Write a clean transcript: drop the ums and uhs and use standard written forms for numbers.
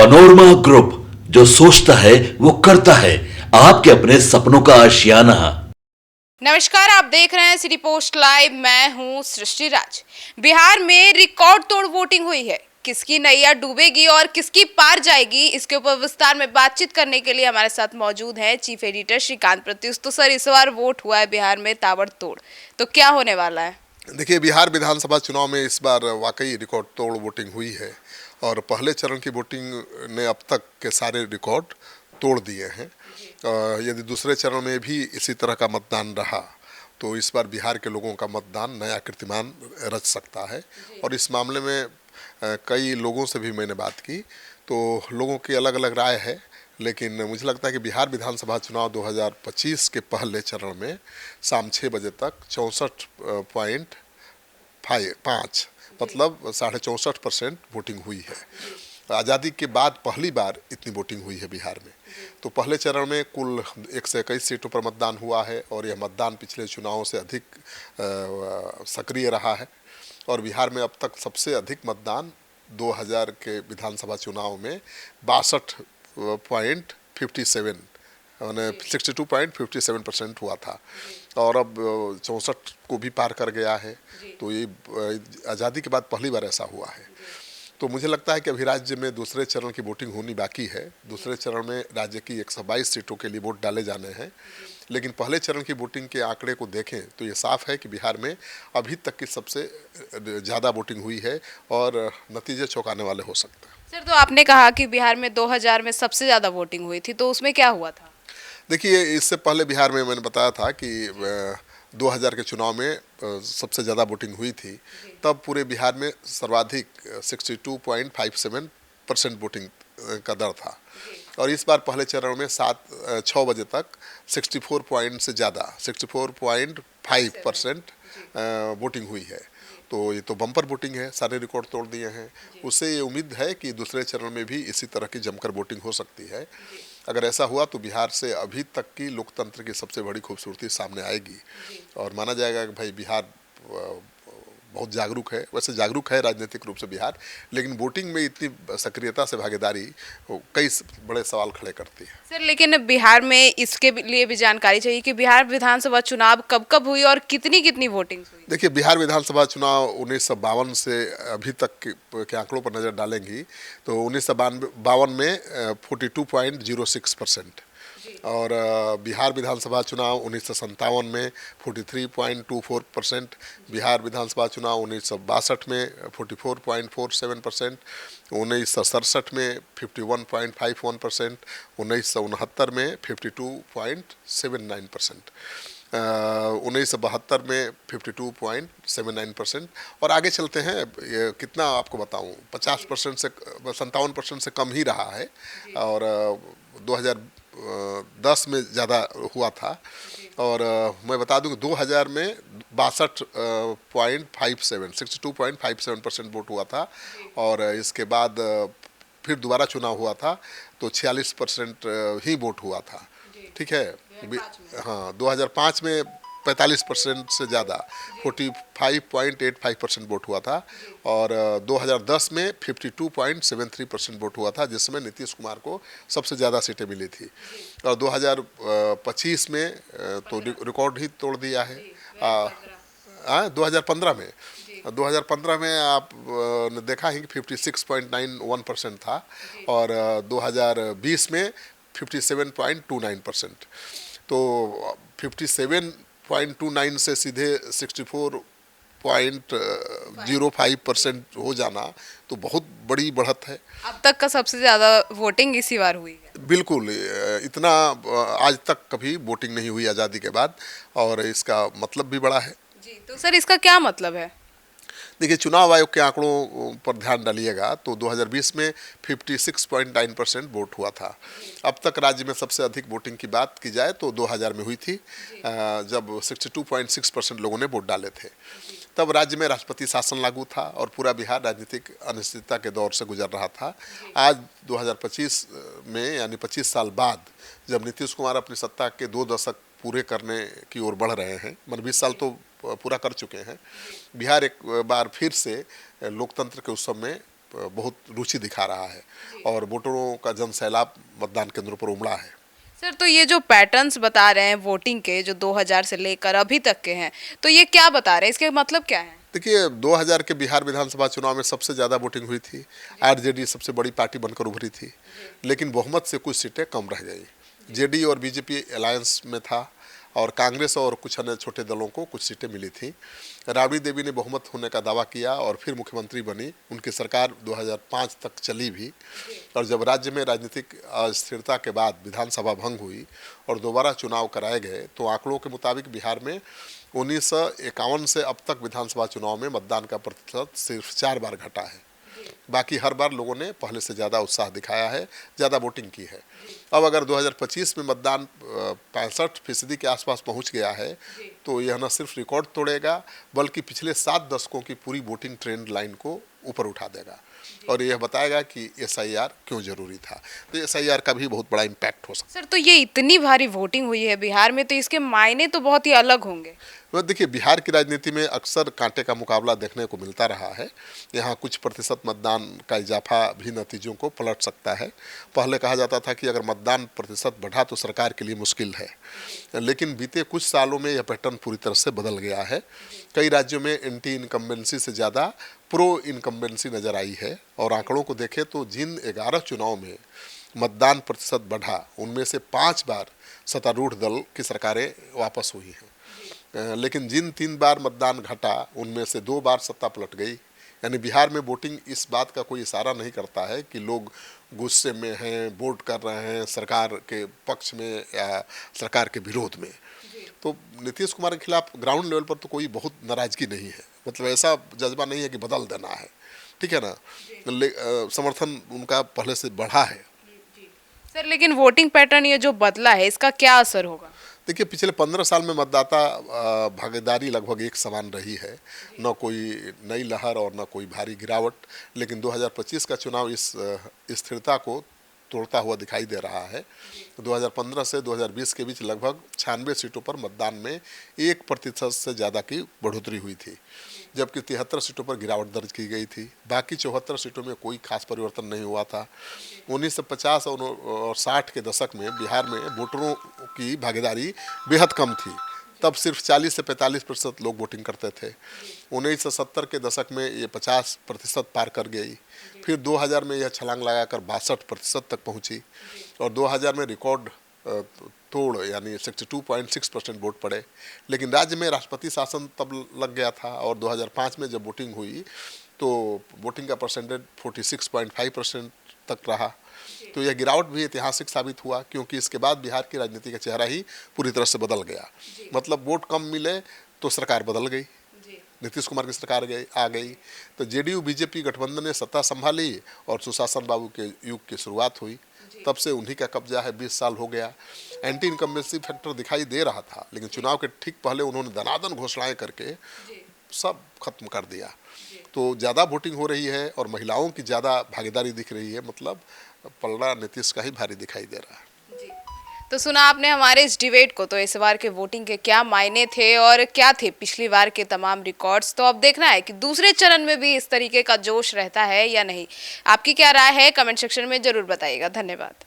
Panorama group, जो सोचता है वो करता है। आपके अपने सपनों का आशियाना। नमस्कार, आप देख रहे हैं सिटी पोस्ट लाइव। मैं हूं सृष्टि राज। बिहार में रिकॉर्ड तोड़ वोटिंग हुई है। किसकी नैया डूबेगी और किसकी पार जाएगी, इसके ऊपर विस्तार में बातचीत करने के लिए हमारे साथ मौजूद है चीफ एडिटर श्रीकांत प्रत्युष। तो सर, इस बार वोट हुआ है बिहार में ताबड़तोड़, तो क्या होने वाला है? देखिए, बिहार विधानसभा चुनाव में इस बार वाकई रिकॉर्ड तोड़ वोटिंग हुई है और पहले चरण की वोटिंग ने अब तक के सारे रिकॉर्ड तोड़ दिए हैं। यदि दूसरे चरण में भी इसी तरह का मतदान रहा तो इस बार बिहार के लोगों का मतदान नया कीर्तिमान रच सकता है। और इस मामले में कई लोगों से भी मैंने बात की तो लोगों की अलग अलग राय है, लेकिन मुझे लगता है कि बिहार विधानसभा चुनाव 2025 के पहले चरण में शाम 6 बजे तक 64.5 मतलब 64.5% वोटिंग हुई है। आज़ादी के बाद पहली बार इतनी वोटिंग हुई है बिहार में। तो पहले चरण में कुल 121 सीटों पर मतदान हुआ है और यह मतदान पिछले चुनावों से अधिक सक्रिय रहा है। और बिहार में अब तक सबसे अधिक मतदान 2000 के विधानसभा चुनाव में 62.57 मैंने 62.57% हुआ था और अब 64 को भी पार कर गया है। तो ये आज़ादी के बाद पहली बार ऐसा हुआ है। तो मुझे लगता है कि अभी राज्य में दूसरे चरण की वोटिंग होनी बाकी है। दूसरे चरण में राज्य की 122 सीटों के लिए वोट डाले जाने हैं, लेकिन पहले चरण की वोटिंग के आंकड़े को देखें तो ये साफ है कि बिहार में अभी तक की सबसे ज़्यादा वोटिंग हुई है और नतीजे चौंकाने वाले हो सकते हैं। सर, तो आपने कहा कि बिहार में 2000 में सबसे ज्यादा वोटिंग हुई थी, तो उसमें क्या हुआ था? देखिए, इससे पहले बिहार में मैंने बताया था कि 2000 के चुनाव में सबसे ज़्यादा वोटिंग हुई थी। तब पूरे बिहार में सर्वाधिक 62.57% वोटिंग का दर था और इस बार पहले चरण में 6 बजे तक 64 पॉइंट से ज़्यादा 64.5% वोटिंग हुई है। तो ये तो बम्पर वोटिंग है, सारे रिकॉर्ड तोड़ दिए हैं। उससे ये उम्मीद है कि दूसरे चरण में भी इसी तरह की जमकर वोटिंग हो सकती है। अगर ऐसा हुआ तो बिहार से अभी तक की लोकतंत्र की सबसे बड़ी खूबसूरती सामने आएगी और माना जाएगा कि भाई बिहार बहुत जागरूक है। वैसे जागरूक है राजनीतिक रूप से बिहार, लेकिन वोटिंग में इतनी सक्रियता से भागीदारी कई बड़े सवाल खड़े करती है। सर, लेकिन बिहार में इसके लिए भी जानकारी चाहिए कि बिहार विधानसभा चुनाव कब कब हुई और कितनी कितनी वोटिंग हुई? देखिए, बिहार विधानसभा चुनाव 1952 से अभी तक के आंकड़ों पर नज़र डालेंगी तो 1952 में 42.06% और बिहार विधानसभा चुनाव 1957 में 43.24%, बिहार विधानसभा चुनाव 1962 में 44.47%, 1967 में 51.51%, 1969 में 52.79%, 1972 में 52.79%। और आगे चलते हैं, ये कितना आपको बताऊं, 50% से 57% से कम ही रहा है और 2010 में ज़्यादा हुआ था। और मैं बता दूं कि 2000 में 62.57% वोट हुआ था और इसके बाद फिर दोबारा चुनाव हुआ था तो 46% ही वोट हुआ था। ठीक है। हाँ, 2005 में 45% से ज़्यादा 45.85% वोट हुआ था और 2010 में 52.73% वोट हुआ था, जिसमें नीतीश कुमार को सबसे ज़्यादा सीटें मिली थी। और 2025 में तो रिकॉर्ड ही तोड़ दिया है। 2015 में 2015 में आप ने देखा है कि 56.91% था और 2020 में 57.29%। तो 57.29 से सीधे 64.05% हो जाना तो बहुत बड़ी बढ़त है। अब तक का सबसे ज्यादा वोटिंग इसी बार हुई है। बिल्कुल, इतना आज तक कभी वोटिंग नहीं हुई आज़ादी के बाद और इसका मतलब भी बड़ा है। जी, तो सर, इसका क्या मतलब है? देखिए, चुनाव आयोग के आंकड़ों पर ध्यान डालिएगा तो 2020 में 56.9% वोट हुआ था। अब तक राज्य में सबसे अधिक वोटिंग की बात की जाए तो 2000 में हुई थी, जब 62.6% लोगों ने वोट डाले थे। तब राज्य में राष्ट्रपति शासन लागू था और पूरा बिहार राजनीतिक अनिश्चितता के दौर से गुजर रहा था। आज 2025 में यानी 25 साल बाद जब नीतीश कुमार अपनी सत्ता के 2 दशक पूरे करने की ओर बढ़ रहे हैं, मतलब 20 साल तो पूरा कर चुके हैं, बिहार एक बार फिर से लोकतंत्र के उत्सव में बहुत रुचि दिखा रहा है और वोटरों का जन सैलाब मतदान केंद्रों पर उमड़ा है। सर, तो ये जो पैटर्न्स बता रहे हैं वोटिंग के, जो 2000 से लेकर अभी तक के हैं, तो ये क्या बता रहे हैं, इसके मतलब क्या है? देखिए, 2000 के बिहार विधानसभा चुनाव में सबसे ज़्यादा वोटिंग हुई थी। आरजेडी सबसे बड़ी पार्टी बनकर उभरी थी, लेकिन बहुमत से कुछ सीटें कम रह गई। जेडी और बीजेपी अलायंस में था और कांग्रेस और कुछ अन्य छोटे दलों को कुछ सीटें मिली थी। राबड़ी देवी ने बहुमत होने का दावा किया और फिर मुख्यमंत्री बनी। उनकी सरकार 2005 तक चली भी, और जब राज्य में राजनीतिक अस्थिरता के बाद विधानसभा भंग हुई और दोबारा चुनाव कराए गए, तो आंकड़ों के मुताबिक बिहार में 1951 से अब तक विधानसभा चुनाव में मतदान का प्रतिशत सिर्फ 4 बार घटा है। बाकी हर बार लोगों ने पहले से ज़्यादा उत्साह दिखाया है, ज़्यादा वोटिंग की है। अब अगर 2025 में मतदान 65% के आसपास पहुंच गया है, तो यह न सिर्फ रिकॉर्ड तोड़ेगा बल्कि पिछले 7 दशकों की पूरी वोटिंग ट्रेंड लाइन को ऊपर उठा देगा और यह बताएगा कि SIR क्यों जरूरी था। तो SIR का भी बहुत बड़ा इम्पैक्ट हो सकता है। सर, तो ये इतनी भारी वोटिंग हुई है बिहार में, तो इसके मायने तो बहुत ही अलग होंगे। देखिए, बिहार की राजनीति में अक्सर कांटे का मुकाबला देखने को मिलता रहा है। यहाँ कुछ प्रतिशत मतदान का इजाफा भी नतीजों को पलट सकता है। पहले कहा जाता था कि अगर मतदान प्रतिशत बढ़ा तो सरकार के लिए मुश्किल है, लेकिन बीते कुछ सालों में यह पैटर्न पूरी तरह से बदल गया है। कई राज्यों में एंटी इनकम्बेंसी से ज़्यादा प्रो इनकम्बेंसी नज़र आई है और आंकड़ों को देखें तो जिन 11 चुनाव में मतदान प्रतिशत बढ़ा, उनमें से 5 बार सत्तारूढ़ दल की सरकारें वापस हुई हैं, लेकिन जिन 3 बार मतदान घटा, उनमें से 2 बार सत्ता पलट गई। यानी बिहार में वोटिंग इस बात का कोई इशारा नहीं करता है कि लोग गुस्से में हैं, वोट कर रहे हैं सरकार के पक्ष में या सरकार के विरोध में। तो नीतीश कुमार के खिलाफ ग्राउंड लेवल पर तो कोई बहुत नाराजगी नहीं है, मतलब ऐसा जज्बा नहीं है कि बदल देना है, ठीक है ना। समर्थन उनका पहले से बढ़ा है। सर, लेकिन वोटिंग पैटर्न ये जो बदला है, इसका क्या असर होगा? देखिए, पिछले 15 साल में मतदाता भागीदारी लगभग एक समान रही है, न कोई नई लहर और न कोई भारी गिरावट। लेकिन 2025 का चुनाव इस स्थिरता को तोड़ता हुआ दिखाई दे रहा है। 2015 से 2020 के बीच लगभग 96 सीटों पर मतदान में 1% से ज़्यादा की बढ़ोतरी हुई थी, जबकि 73 सीटों पर गिरावट दर्ज की गई थी। बाकी 74 सीटों में कोई खास परिवर्तन नहीं हुआ था। 1950 और 60 के दशक में बिहार में वोटरों की भागीदारी बेहद कम थी, तब सिर्फ 40 से 45% लोग वोटिंग करते थे। 1970 के दशक में ये 50% पार कर गई। फिर 2000 में यह छलांग लगाकर 62% तक पहुंची और 2000 में रिकॉर्ड तोड़ यानी 62.6% वोट पड़े। लेकिन राज्य में राष्ट्रपति शासन तब लग गया था और 2005 में जब वोटिंग हुई तो वोटिंग का परसेंटेज 46.5% तक रहा। तो यह गिरावट भी ऐतिहासिक साबित हुआ, क्योंकि इसके बाद बिहार की राजनीति का चेहरा ही पूरी तरह से बदल गया। मतलब वोट कम मिले तो सरकार बदल गई, नीतीश कुमार की सरकार आ गई, तो जेडीयू बीजेपी गठबंधन ने सत्ता संभाली और सुशासन बाबू के युग की शुरुआत हुई। तब से उन्हीं का कब्जा है, 20 साल हो गया। एंटी इनकम्बेंसी फैक्टर दिखाई दे रहा था, लेकिन चुनाव के ठीक पहले उन्होंने दनादन घोषणाएं करके सब खत्म कर दिया। तो ज़्यादा वोटिंग हो रही है और महिलाओं की ज़्यादा भागीदारी दिख रही है, मतलब पलड़ा नीतीश का ही भारी दिखाई दे रहा है। तो सुना आपने हमारे इस डिबेट को, तो इस बार के वोटिंग के क्या मायने थे और क्या थे पिछली बार के तमाम रिकॉर्ड्स। तो अब देखना है कि दूसरे चरण में भी इस तरीके का जोश रहता है या नहीं। आपकी क्या राय है, कमेंट सेक्शन में जरूर बताइएगा। धन्यवाद।